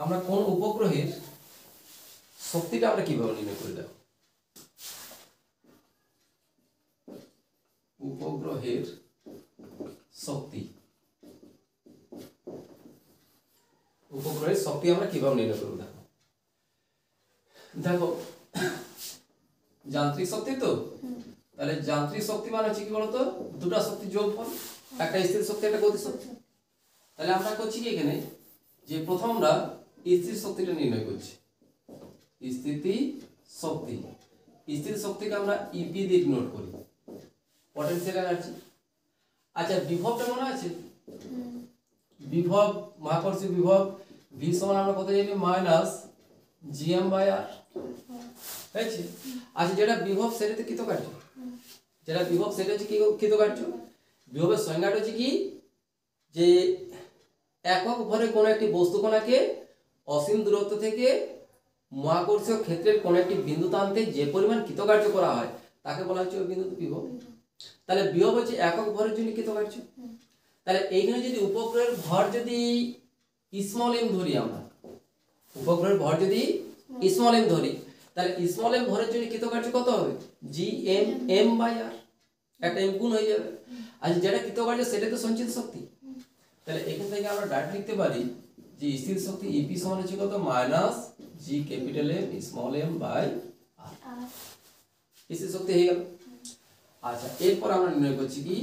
আমরা কোন উপগ্রহের শক্তিটা আমরা কিভাবে নির্ণয় করে দেব? উপগ্রহের শক্তি, উপগ্রহের শক্তি আমরা কিভাবে নির্ণয় করব? দেখো দেখো যান্ত্রিক শক্তি তো, তাহলে যান্ত্রিক শক্তি মানে হচ্ছে কি বলতো, দুটো শক্তির যোগফল, একটা স্থির শক্তি একটা গতি শক্তি। তাহলে আমরা করছি কি এখানে, যে প্রথম আমরা স্থির শক্তিটা নির্ণয় করছি। স্থিতি শক্তি, স্থির শক্তিকে আমরা ইপি দিয়ে নোট করি, পটেনশিয়াল এনার্জি। আচ্ছা বিভবটা মনে আছে? বিভব, মহাকর্ষীয় বিভব ভি সমান আমরা কত জানি, মাইনাস জিএম বাই আর। হয়েছে? আচ্ছা যেটা বিভব সেটাতে কৃতকার্য, যেটা বিভব সেটা হচ্ছে কি কৃতকার্য। বিভবের সংজ্ঞাটা হচ্ছে কি, যে একক ভরে কোনো একটি বস্তুকণাকে অসীম দূরত্ব থেকে মহাকর্ষীয় ক্ষেত্রের কোনো একটি বিন্দু টানতে যে পরিমাণ কৃতকার্য করা হয় তাকে বলা হচ্ছে ওই বিন্দুতে বিভব। তাহলে বিভব হচ্ছে একক ভরের জন্য কৃতকার্য। তাহলে এইখানে যদি উপগ্রহের ভর যদি স্মল এম ধরি, আমরা উপগ্রহের ভর যদি স্মল এম ধরি, তাহলে স্মল এম ভরের জন্য কৃতকার্য কত হবে, জি এম এম বাই আর, একটা এম গুণ হয়ে যাবে। আর যেটা কৃতকার্য সেটা তো সঞ্চিত শক্তি। তাহলে এখান থেকে আমরা ডাইরেক্ট লিখতে পারি যে স্থির শক্তি ইপি সমান হচ্ছে কত, minus G capital M small M by R. স্থির শক্তি হয়ে গেল। আচ্ছা এরপর আমরা নির্ণয় করছি কি,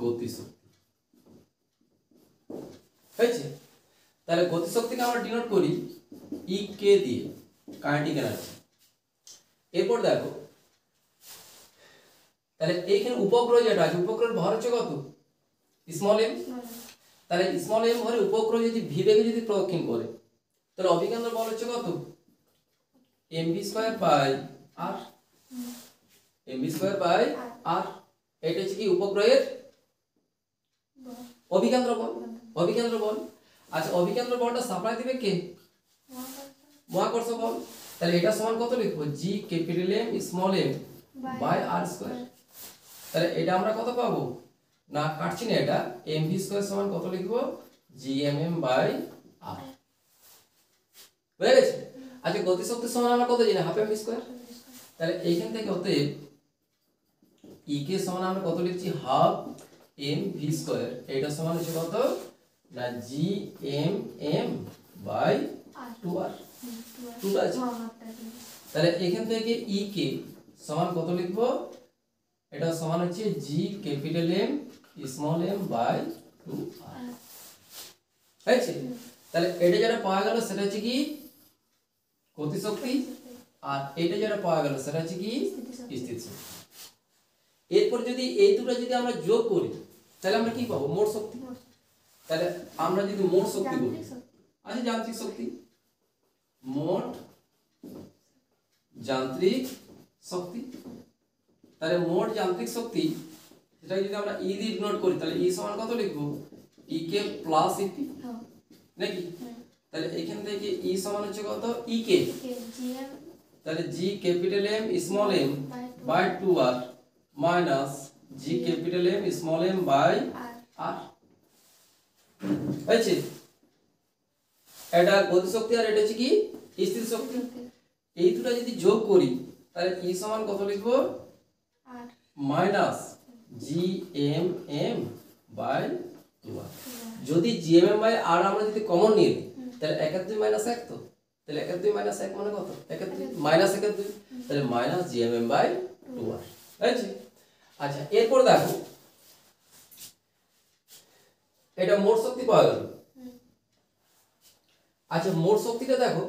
গতি শক্তি। হয়েছে? তাহলে গতি শক্তিকে আমরা ডিনোট করি ই কে দিয়ে, কাইনেটিক এনার্জি। এরপর দেখো তাহলে এইখানে উপগ্রহ যেটা আছে, উপগ্রহের ভর হচ্ছে কত, স্মল এম। তাহলে স্মল এম ভরে উপগ্রহ যদি ভি বেগে যদি প্রদক্ষিণ করে, তাহলে অভিকেন্দ্র বল হচ্ছে কত, M V square by R, M V square by R. এটা হচ্ছে কি উপগ্রহের অভিকেন্দ্র বল, অভিকেন্দ্র বল। আচ্ছা অভিকেন্দ্র বলটা সাপ্লাই দিবে কে, মহাকর্ষ বল। তাহলে এটা সমান কত লিখবো, G capital M small M by R square. তাহলে এটা আমরা কত পাবো, না কাটছি না, এটা এম ভি স্কয়ার সমান কত লিখবো, জি এম এম বাই আর। বুঝে গেছে? আচ্ছা গতি শক্তি সমান আমরা কত জানি, হাফ এম ভি স্কয়ার। তাহলে এইখান থেকে অতএব ই কে সমান আমরা কত লিখছি, হাফ এম ভি স্কয়ার। এটা সমান হচ্ছে কত, না জি এম এম বাই 2r, 2 আছে। তাহলে এখান থেকে ই কে সমান কত লিখবো, এটা সমান হচ্ছে G capital M small M by 2r। হয়েছে? তাহলে এটা যেটা পাওয়া গেল সেটা হচ্ছে কি গতি শক্তি, আর এটা যেটা পাওয়া গেল সেটা হচ্ছে কি স্থির শক্তি। এরপর যদি এই দুটো যদি আমরা যোগ করি তাহলে আমরা কি পাবো, মোট শক্তি। তাহলে আমরা যদি মোট শক্তি বলি, আচ্ছা যান্ত্রিক শক্তি, মোট যান্ত্রিক শক্তি। তাহলে মোট যান্ত্রিক শক্তি সেটা যদি আমরা ই দিয়ে নোট করি, তাহলে ই সমান কত লিখবো, ই কে প্লাস ইপি নাকি। তাহলে এখান থেকে ই সমান হচ্ছে কত, ই কে, তাহলে G capital M small M by 2r minus G capital M small M by R. হয়েছে? এটা গতি শক্তি আর এটা হচ্ছে কি স্থির শক্তি। এই দুটো যদি যোগ করি তাহলে ই সমান কত লিখবো, minus G M M by 2r। যদি G M M by R আমরা যদি কমন নিই তাহলে 1 আর 2 মাইনাস 1, তো তাহলে 1 আর 2 মাইনাস 1 মানে কত, 1 আর 2 মাইনাস 1 আর 2, তাহলে minus G M M by 2r। হয়েছে? আচ্ছা এরপর দেখো এটা মোট শক্তি পাওয়া গেল। আচ্ছা মোট শক্তিটা দেখো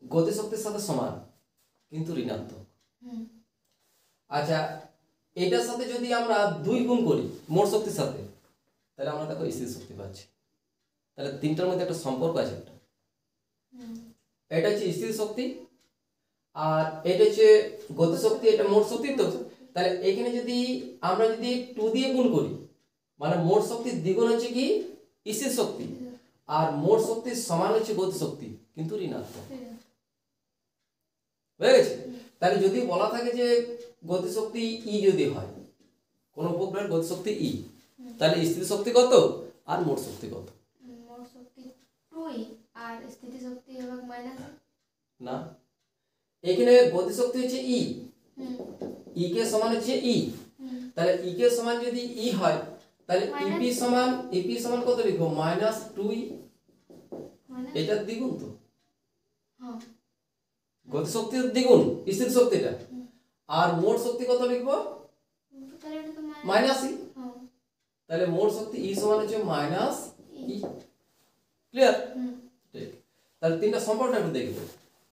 গতি শক্তির সাথে সমান কিন্তু ঋণাত্মক। আচ্ছা এটার সাথে যদি আমরা 2 গুণ করি মোট শক্তির সাথে, তাহলে আমরা দেখো স্থির শক্তি পাচ্ছি। তাহলে তিনটার মধ্যে একটা সম্পর্ক আছে, একটা এটা হচ্ছে স্থির শক্তি আর এটা হচ্ছে গতি শক্তি, এটা মোট শক্তি। তো তাহলে এখানে যদি আমরা যদি 2 দিয়ে গুণ করি, মানে মোট শক্তির দ্বিগুণ হচ্ছে কি স্থির শক্তি, আর মোট শক্তির সমান হচ্ছে গতি শক্তি কিন্তু ঋণাত্মক। বুঝে গেছে? তাহলে যদি বলা থাকে যে গতি শক্তি ই যদি হয়, কোন উপগ্রহের গতি শক্তি ই, তাহলে স্থির শক্তি কত আর মোট শক্তি কত, মোট শক্তি 2e আর স্থিতি শক্তি হবে মাইনাস না, এখানে গতি শক্তি হচ্ছে ই, ই কে সমান হচ্ছে ই, তাহলে ই কে সমান যদি ই হয় তাহলে ইপি সমান কত লিখবো -2e, এটা দ্বিগুণ তো, গতি শক্তির দ্বিগুণ স্থির শক্তিটা, আর মোট শক্তি কত লিখবো -e, তাহলে মোট শক্তি ই সমান হচ্ছে -e, ক্লিয়ার? ঠিক, তাহলে তিনটা সম্পর্কটা একটু দেখবো।